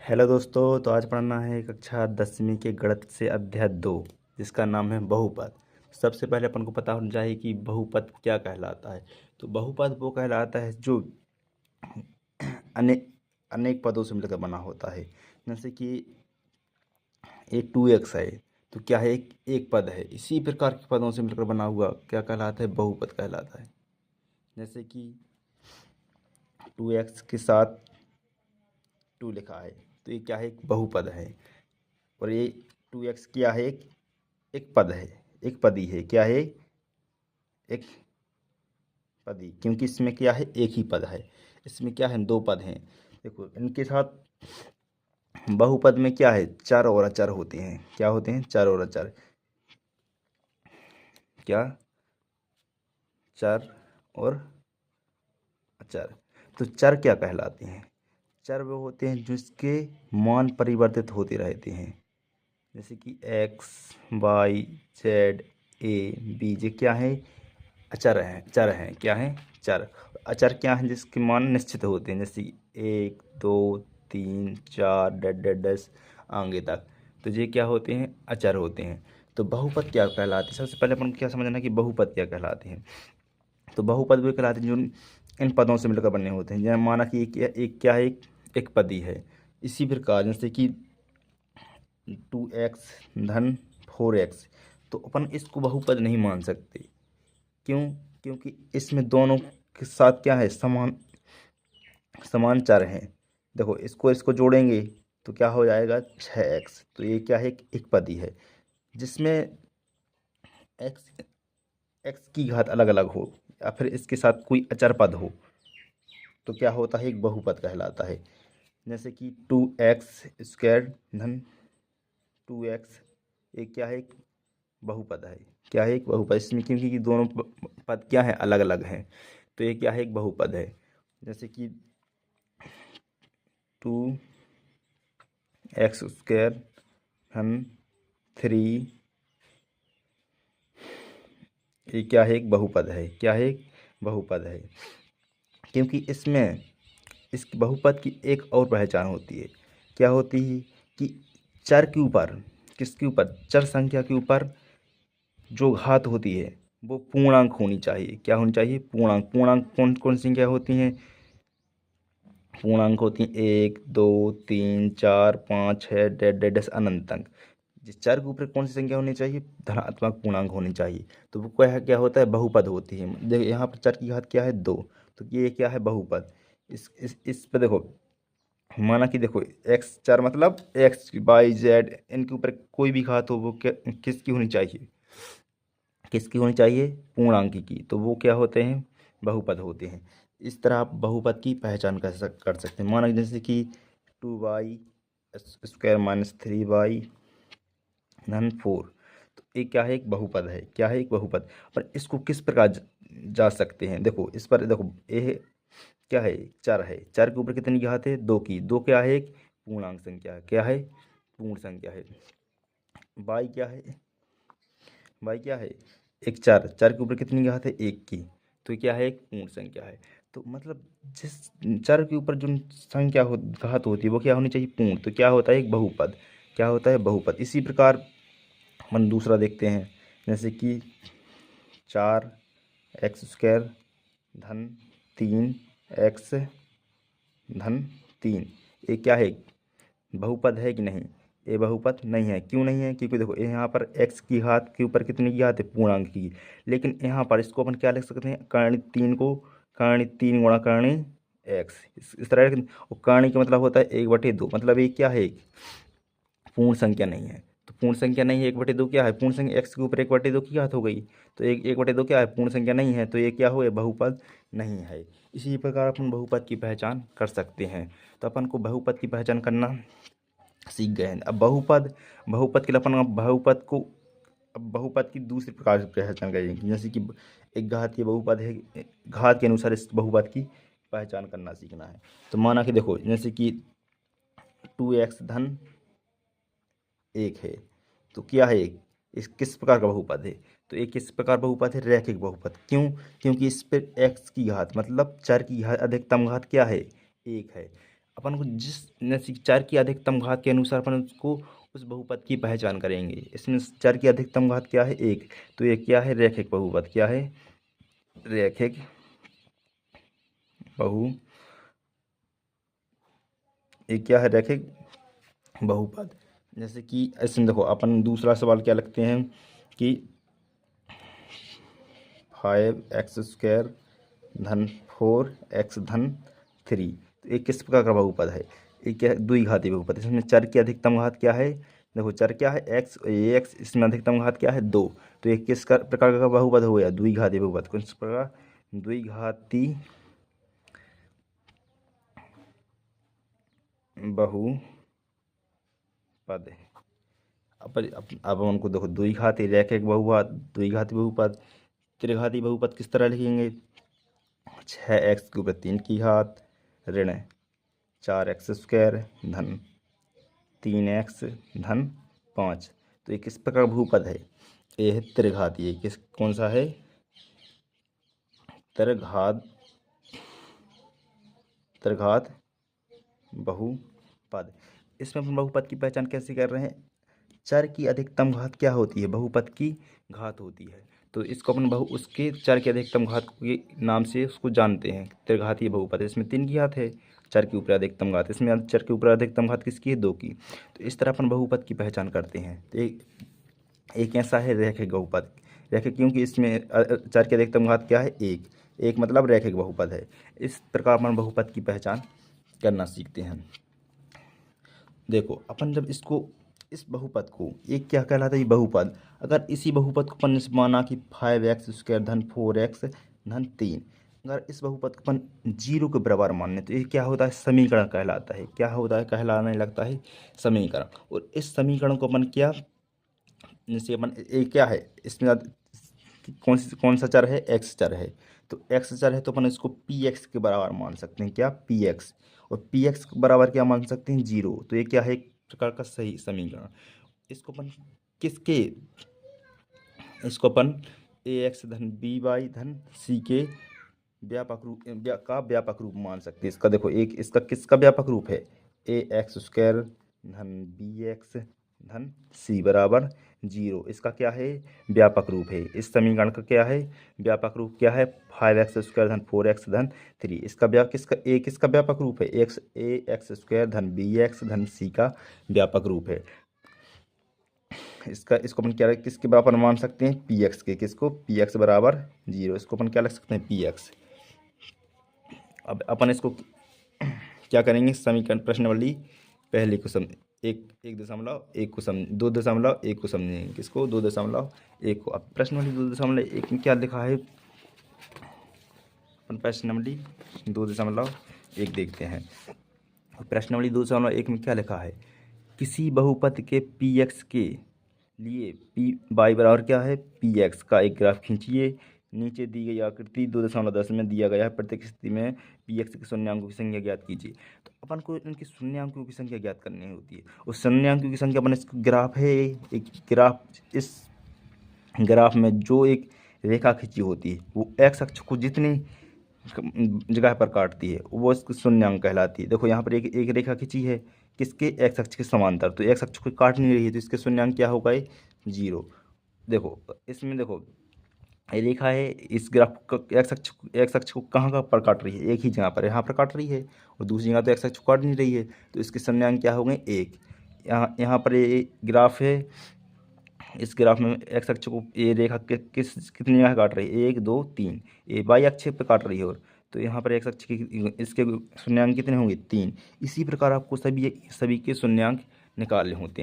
Hello दोस्तों। तो आज पढ़ना है कक्षा 10वीं के गणित से अध्याय 2, जिसका नाम है बहुपद। सबसे पहले अपन को पता होना चाहिए कि बहुपद क्या कहलाता है। तो बहुपद वो कहलाता है जो अनेक अनेक पदों से मिलकर बना होता है। जैसे कि ये 2x है, तो क्या है, एक पद है। इसी प्रकार के पदों से मिलकर बना हुआ क्या कहलाता है, बहुपद कहलाता है। जैसे कि 2x के साथ 2 लिखा है, तो ये क्या है, एक बहुपद है। और ये 2x क्या है, एक पद है, एक पदी है। क्या है, एक पदी, क्योंकि इसमें क्या है, एक ही पद है। इसमें क्या है, दो पद हैं। देखो इनके साथ बहुपद में क्या है, चार और अचर होते हैं। क्या होते हैं, चार और अचर। क्या, चर और अचर। तो चर क्या कहलाते हैं, चर वो होते हैं जिसके मान परिवर्तित होते रहते हैं। जैसे कि एक्स, वाई, जेड, ए, बी, ये क्या है, अचर हैं, चर हैं। क्या हैं, चर। अचर क्या हैं, जिसके मान निश्चित होते हैं। जैसे कि 1, 2, 3, 4 डैश डैश डैश आगे तक। तो ये क्या होते हैं, अचर होते हैं। तो बहुपद क्या कहलाते हैं, सबसे पहले अपन को क्या समझना है कि बहुपद क्या कहलाते हैं। तो बहुपद वे कहलाते हैं जो इन पदों से मिलकर बने होते हैं। जैसे माना कि एक क्या है, एक पदी है। इसी प्रकार जैसे कि 2x धन 4x, तो अपन इसको बहुपद नहीं मान सकते। क्यों, क्योंकि इसमें दोनों के साथ क्या है, समान समान चर हैं। देखो इसको इसको जोड़ेंगे तो क्या हो जाएगा, 6x। तो ये क्या है, एक पदी है जिसमें x x की घात अलग अलग हो, या फिर इसके साथ कोई अचर पद हो, तो क्या होता है, एक बहुपद कहलाता है। जैसे कि 2x स्क्वायर धन 2x, ये क्या है, एक बहुपद है। क्या है, एक बहुपद। इसमें क्योंकि दोनों पद क्या है, अलग अलग हैं, तो ये क्या है, एक बहुपद है। जैसे कि 2x स्क्वायर धन 3, ये क्या है, एक बहुपद है। क्या है, एक बहुपद है। क्योंकि इसमें इस बहुपद की एक और पहचान होती है। क्या होती है कि चर के ऊपर, किसके ऊपर, चर संख्या के ऊपर जो घात होती है वो पूर्णांक होनी चाहिए। क्या होनी चाहिए, पूर्णांक। पूर्णांक कौन कौन सी क्या होती हैं, पूर्णांक होती हैं 1, 2, 3, 4, 5, 6 डैश डैश डैश अनंत तक। जिस चर के ऊपर कौन सी संख्या होनी चाहिए, धनात्मक पूर्णांक होनी चाहिए। तो वो क्या होता है, बहुपद होती है। देखिए यहाँ पर चर की घात क्या है, 2। तो ये क्या है, बहुपद। इस पे देखो, माना कि देखो एक्स चर मतलब एक्स, वाई, जेड, इनके ऊपर कोई भी घात हो वो किसकी होनी चाहिए, किसकी होनी चाहिए, पूर्णांक की। तो वो क्या होते हैं, बहुपद होते हैं। इस तरह आप बहुपद की पहचान कर सकते हैं। माना जैसे कि 2y स्क्वायर माइनस 3y धन 4, तो ये क्या है, एक बहुपद है। क्या है, एक बहुपद। पर इसको किस प्रकार जा सकते हैं, देखो इस पर देखो, ये क्या है, चर है। चर के ऊपर कितनी घात है, 2 की। 2 क्या है, एक पूर्णांक संख्या है। क्या है, पूर्ण संख्या है। y क्या है, y क्या है, एक चर। चर के ऊपर कितनी घात है, 1 की। तो ये क्या है, एक पूर्ण संख्या है। तो मतलब जिस चर के ऊपर जो संख्या घात होती है वो क्या होनी चाहिए, पूर्ण। तो क्या होता है, एक बहुपद। क्या होता है, बहुपद। इसी प्रकार हम दूसरा देखते हैं। जैसे कि 4x स्क्वायर धन 3x धन 3, ये क्या है, बहुपद है कि नहीं, ये बहुपद नहीं है। क्यों नहीं है, क्योंकि देखो यहाँ पर x की घात के ऊपर कितनी की घात है, पूर्णांक की। लेकिन यहाँ पर इसको अपन क्या लिख सकते हैं, कर्णी 3 को, कर्णी 3 गुणा कर्णी x, इस तरह। और कर्णी का मतलब होता है 1/2, मतलब ये क्या है, एक पूर्ण संख्या नहीं है। तो पूर्ण संख्या नहीं है, 1/2 क्या है, पूर्ण संख्या। x के ऊपर 1/2 की घात हो गई, तो 1/2 क्या है, पूर्ण संख्या नहीं है। तो ये क्या हो गया, बहुपद नहीं है। इसी प्रकार अपन बहुपद की पहचान कर सकते हैं। तो अपन को बहुपद की पहचान करना सीख गए हैं। अब बहुपद, बहुपद के लिए अपन बहुपद को, अब बहुपद की दूसरी प्रकार से पहचान करेंगे। जैसे कि एक घातीय बहुपद है, घात के अनुसार इस बहुपद की पहचान करना सीखना है। तो माना कि देखो जैसे कि 2x धन 1 है, तो क्या है, इस किस प्रकार का बहुपद है, तो एक किस प्रकार बहुपद है, रैखिक बहुपद। क्यों, क्योंकि इस पर x की घात मतलब चर की घात, अधिकतम घात क्या है, 1 है। अपन को जिस जैसे कि चर की अधिकतम घात के अनुसार अपन उसको उस बहुपद की पहचान करेंगे। इसमें चर की अधिकतम घात क्या है? 1। तो ये क्या है? रैखिक बहुपद। क्या है? रैखिक ये क्या है? रैखिक बहुपद। जैसे कि इसमें देखो अपन दूसरा सवाल क्या लिखते हैं कि 5x² धन 4x धन 3। तो ये किस प्रकार का बहुपद है? ये क्या है? द्विघाती बहुपद। इसमें चर की अधिकतम घात क्या है? देखो चर क्या है? x, ये x, इसमें अधिकतम घात क्या है? 2। तो ये किस प्रकार का बहुपद हो गया? द्विघाती बहुपद। किस प्रकार? द्विघाती बहुपद। अब हमको देखो द्विघाती रैखिक बहुपद, द्विघाती बहुपद, त्रिघाती बहुपद किस तरह लिखेंगे? 6x के ऊपर 3 की घात ऋण 4x² धन 3x धन 5। तो ये किस प्रकार बहुपद है? ये है त्रिघाती। ये कौन सा है? त्रिघात बहुपद। इसमें अपन बहुपद की पहचान कैसे कर रहे हैं? चर की अधिकतम घात क्या होती है? बहुपद की घात होती है। तो इसको अपन उसके चर की अधिकतम घात के नाम से उसको जानते हैं। त्रिघातीय बहुपद है। इसमें 3 की घात है, चर के ऊपर अधिकतम घात। इसमें चर के ऊपर अधिकतम घात किसकी है? 2 की। तो इस तरह अपन बहुपद की पहचान करते हैं। तो एक ऐसा है रैखिक बहुपद। रैखिक क्योंकि इसमें चर की अधिकतम घात क्या है? 1। एक मतलब रैखिक बहुपद है। इस प्रकार अपन बहुपद की पहचान करना सीखते हैं। देखो अपन जब इस बहुपद को, एक क्या कहलाता है? ये बहुपद। अगर इसी बहुपद को अपन ने माना कि 5x² धन 4x धन 3, अगर इस बहुपद को अपन 0 के बराबर मान लें तो ये क्या होता है? समीकरण कहलाता है। क्या होता है? कहलाने लगता है समीकरण। और इस समीकरण को अपन क्या, जैसे अपन ये क्या है? इसमें कौन सा चर है? x चर है। तो x चर है तो अपन इसको px के बराबर मान सकते हैं। क्या? px। और px के बराबर क्या मान सकते हैं? 0। तो ये क्या है? एक प्रकार का सही समीकरण। इसको अपन ax धन by धन c के व्यापक रूप मान सकते हैं। इसका देखो एक इसका किसका व्यापक रूप है? ax² धन bx धन c बराबर 0। इसका क्या है? व्यापक रूप है। इस समीकरण का क्या है? व्यापक रूप क्या है? 5x² धन 4x धन 3। इसका किसका व्यापक रूप है? ax² धन bx धन c का व्यापक रूप है। इसको अपन क्या किसके बराबर मान सकते हैं? px के। किसको? px बराबर 0। इसको अपन क्या लिख सकते हैं? px। अब अपन इसको क्या करेंगे? समीकरण प्रश्नावली पहले को एक 1.1 को 2.1 को समझेंगे। किसको? 2.1 को। अब प्रश्नावली 2.1 में क्या लिखा है? अपन प्रश्नावली 2.1 देखते हैं। प्रश्नावली 2.1 में क्या लिखा है? किसी बहुपद के px के लिए p y बराबर क्या है? px का एक ग्राफ खींचिए। नीचे दी गई आकृति 2.10 में दिया गया है। प्रत्येक स्थिति में px के शून्यांकों की संख्या ज्ञात कीजिए। तो अपन को इनके शून्यांकों की संख्या ज्ञात करनी होती है। उस शून्यांकों की संख्या अपन इसका ग्राफ है। एक ग्राफ, इस ग्राफ में जो एक रेखा खींची होती है वो x अक्ष को जितनी जगह पर काटती है वो इसकी शून्यांक कहलाती है। देखो यहाँ पर एक रेखा खींची है किसके? x अक्ष के समांतर। तो x अक्ष को काट नहीं रही है तो इसके शून्यांक क्या होगा? 0। देखो इसमें देखो ये रेखा है, इस ग्राफ का x अक्ष को कहाँ पर काट रही है? एक ही जगह पर, यहाँ पर काट रही है। और दूसरी जगह तो x अक्ष को काट नहीं रही है तो इसके शून्यांक क्या हो गए? 1। यहाँ पर ये ग्राफ है। इस ग्राफ में x अक्ष को ये रेखा कितनी जगह काट रही है? 1 2 3। ये y अक्ष पे काट रही है। और तो यहाँ पर x अक्ष की इसके शून्यांक कितने होंगे? 3। इसी प्रकार आपको सभी के शून्यांक निकालने होते हैं।